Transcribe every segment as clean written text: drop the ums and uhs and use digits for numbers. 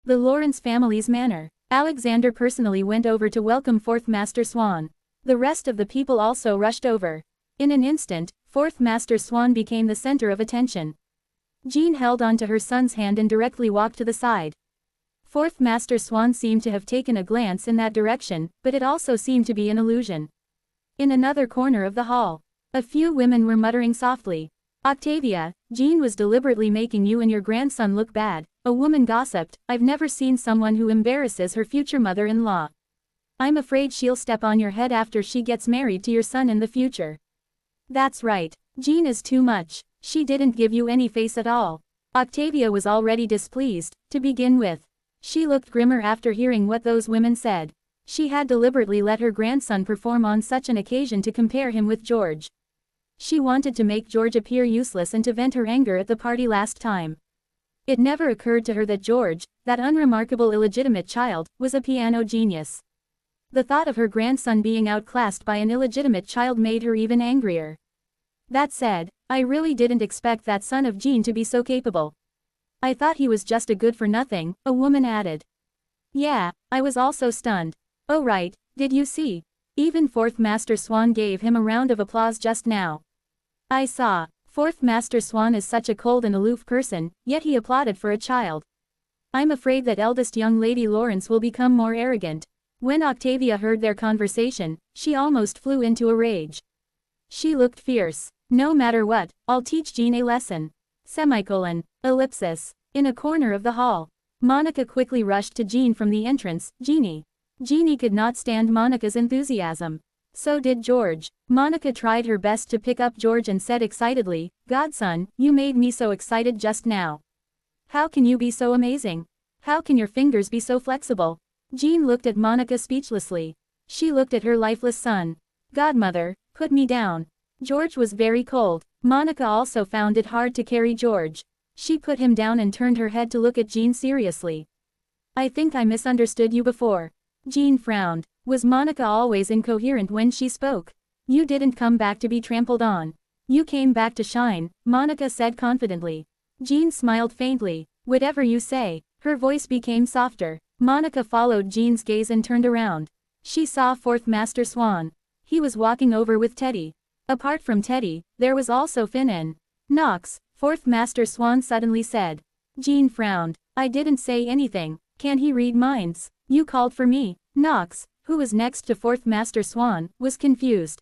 The Lawrence family's manor. Alexander personally went over to welcome fourth Master Swan. The rest of the people also rushed over. In an instant, fourth Master Swan became the center of attention. Jean held onto her son's hand and directly walked to the side. Fourth Master Swan seemed to have taken a glance in that direction, but it also seemed to be an illusion. In another corner of the hall, a few women were muttering softly. "Octavia, Jean was deliberately making you and your grandson look bad," a woman gossiped. "I've never seen someone who embarrasses her future mother-in-law. I'm afraid she'll step on your head after she gets married to your son in the future." "That's right. Jean is too much. She didn't give you any face at all." Octavia was already displeased, to begin with. She looked grimmer after hearing what those women said. She had deliberately let her grandson perform on such an occasion to compare him with George. She wanted to make George appear useless and to vent her anger at the party last time. It never occurred to her that George, that unremarkable illegitimate child, was a piano genius. The thought of her grandson being outclassed by an illegitimate child made her even angrier. "That said, I really didn't expect that son of Jean to be so capable. I thought he was just a good-for-nothing," a woman added. "Yeah, I was also stunned. Oh right, did you see? Even fourth Master Swan gave him a round of applause just now. I saw. Fourth Master Swan is such a cold and aloof person, yet he applauded for a child. I'm afraid that eldest young Lady Lawrence will become more arrogant." When Octavia heard their conversation, she almost flew into a rage. She looked fierce. "No matter what, I'll teach Jean a lesson. Semicolon. Ellipsis. In a corner of the hall, Monica quickly rushed to Jean from the entrance. "Jeannie." Jeannie could not stand Monica's enthusiasm. So did George. Monica tried her best to pick up George and said excitedly, "Godson, you made me so excited just now. How can you be so amazing? How can your fingers be so flexible?" Jean looked at Monica speechlessly. She looked at her lifeless son. "Godmother, put me down." George was very cold. Monica also found it hard to carry George. She put him down and turned her head to look at Jean seriously. "I think I misunderstood you before." Jean frowned. Was Monica always incoherent when she spoke? "You didn't come back to be trampled on. You came back to shine," Monica said confidently. Jean smiled faintly. "Whatever you say." Her voice became softer. Monica followed Jean's gaze and turned around. She saw fourth Master Swan. He was walking over with Teddy. Apart from Teddy, there was also Finn and Knox. Fourth Master Swan suddenly said. Jean frowned. "I didn't say anything. Can he read minds? You called for me." Knox, who was next to fourth Master Swan, was confused.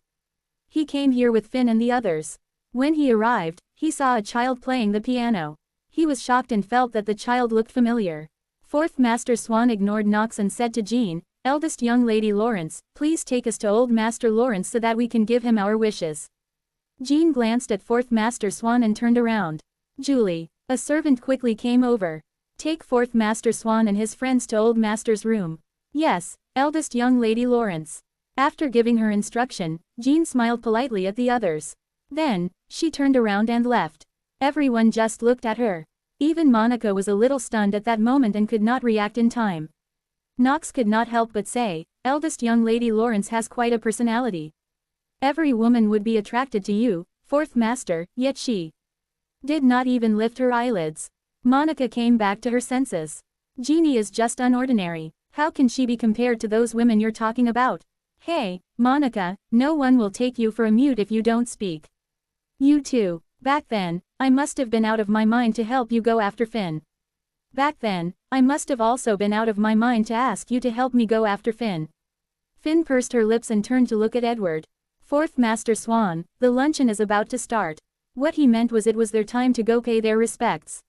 "He came here with Finn and the others. When he arrived, he saw a child playing the piano. He was shocked and felt that the child looked familiar." Fourth Master Swan ignored Knox and said to Jean, "Eldest young Lady Lawrence, please take us to old Master Lawrence so that we can give him our wishes." Jean glanced at fourth Master Swan and turned around. "Julie." A servant quickly came over. "Take fourth Master Swan and his friends to old Master's room." "Yes, eldest young Lady Lawrence." After giving her instruction, Jean smiled politely at the others. Then, she turned around and left. Everyone just looked at her. Even Monica was a little stunned at that moment and could not react in time. Knox could not help but say, "Eldest young Lady Lawrence has quite a personality. Every woman would be attracted to you, fourth Master," yet she did not even lift her eyelids. Monica came back to her senses. "Jeannie is just unordinary. How can she be compared to those women you're talking about? Hey, Monica, no one will take you for a mute if you don't speak. You too. Back then, I must have been out of my mind to help you go after Finn. Back then, I must have also been out of my mind to ask you to help me go after Finn." Finn pursed her lips and turned to look at Edward. "Fourth Master Swan, the luncheon is about to start." What he meant was it was their time to go pay their respects.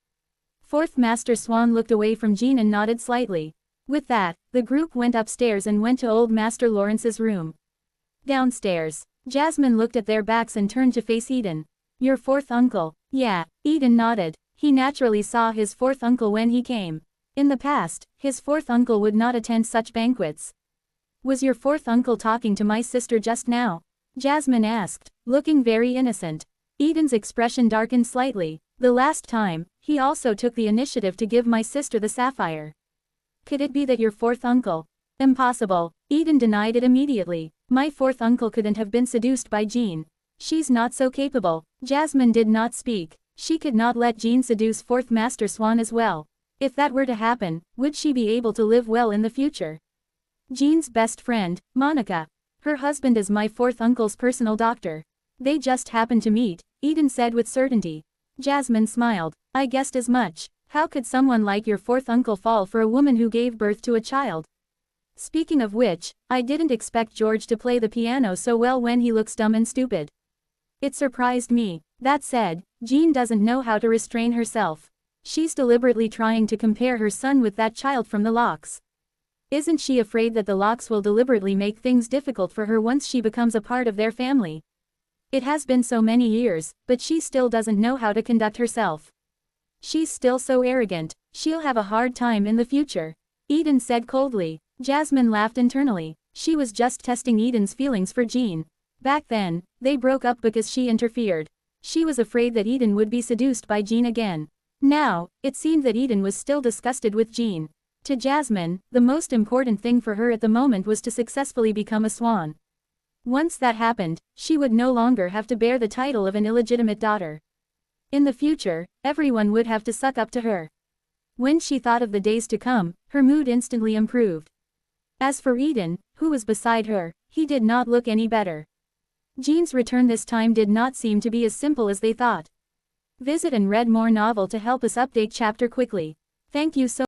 Fourth Master Swan looked away from Jean and nodded slightly. With that, the group went upstairs and went to old Master Lawrence's room. Downstairs, Jasmine looked at their backs and turned to face Eden. "Your fourth uncle." "Yeah," Eden nodded. He naturally saw his fourth uncle when he came. In the past, his fourth uncle would not attend such banquets. "Was your fourth uncle talking to my sister just now?" Jasmine asked, looking very innocent. Eden's expression darkened slightly. "The last time, he also took the initiative to give my sister the sapphire." "Could it be that your fourth uncle—" "Impossible." Eden denied it immediately. "My fourth uncle couldn't have been seduced by Jean. She's not so capable." Jasmine did not speak. She could not let Jean seduce fourth Master Swan as well. If that were to happen, would she be able to live well in the future? Jean's best friend, Monica. Her husband is my fourth uncle's personal doctor. They just happened to meet, Eden said with certainty. Jasmine smiled. I guessed as much. How could someone like your fourth uncle fall for a woman who gave birth to a child? Speaking of which, I didn't expect George to play the piano so well when he looks dumb and stupid. It surprised me. That said, Jean doesn't know how to restrain herself. She's deliberately trying to compare her son with that child from the Locks. Isn't she afraid that the Locks will deliberately make things difficult for her once she becomes a part of their family? It has been so many years, but she still doesn't know how to conduct herself. She's still so arrogant, she'll have a hard time in the future. Eden said coldly. Jasmine laughed internally. She was just testing Eden's feelings for Jean. Back then, they broke up because she interfered. She was afraid that Eden would be seduced by Jean again. Now, it seemed that Eden was still disgusted with Jean. To Jasmine, the most important thing for her at the moment was to successfully become a swan. Once that happened, she would no longer have to bear the title of an illegitimate daughter. In the future, everyone would have to suck up to her. When she thought of the days to come, her mood instantly improved. As for Eden, who was beside her, he did not look any better. Jean's return this time did not seem to be as simple as they thought. Visit and read more novel to help us update chapter quickly. Thank you so